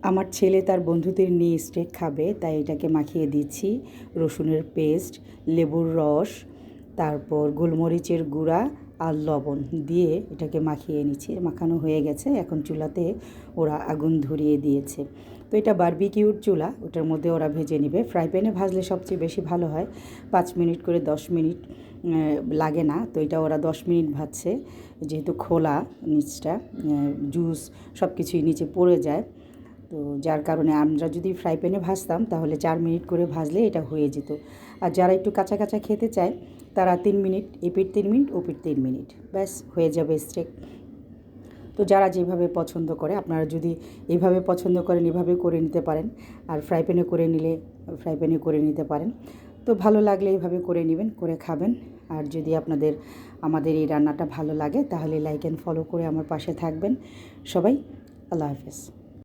আমার ছেলে তার বন্ধুদের নিয়ে স্টেক খাবে, তাই এটাকে মাখিয়ে দিচ্ছি। রসুনের পেস্ট, লেবুর রস, তারপর গোলমরিচের গুঁড়া আর লবণ দিয়ে এটাকে মাখিয়ে নিচ্ছি। মাখানো হয়ে গেছে, এখন চুলাতে ওরা আগুন ধরিয়ে দিয়েছে। তো এটা বারবিকিউর চুলা, ওটার মধ্যে ওরা ভেজে নেবে। ফ্রাই প্যানে ভাজলে সবচেয়ে বেশি ভালো হয়, 5 মিনিট করে 10 মিনিট লাগে না। তো এটা ওরা 10 মিনিট ভাজছে, যেহেতু খোলা নিচটা, জুস সব কিছুই নিচে পড়ে যায়। তো যার কারণে আমরা যদি ফ্রাই প্যানে ভাজতাম তাহলে 4 মিনিট করে ভাজলে এটা হয়ে যেত। আর যারা একটু কাঁচা কাঁচা খেতে চায় তারা 3 মিনিট, এপিঠ 3 মিনিট, ওপিঠ 3 মিনিট, ব্যাস হয়ে যাবে স্টেক। তো যারা যেভাবে পছন্দ করে, আপনারা যদি এইভাবে পছন্দ করেন এভাবে করে নিতে পারেন, আর ফ্রাই প্যানে করে নিলে ফ্রাই প্যানে করে নিতে পারেন। তো ভালো লাগলে এইভাবে করে নেবেন, করে খাবেন। আর যদি আপনাদের আমাদের এই রান্নাটা ভালো লাগে তাহলে লাইক অ্যান্ড ফলো করে আমার পাশে থাকবেন। সবাই আল্লাহ হাফেজ।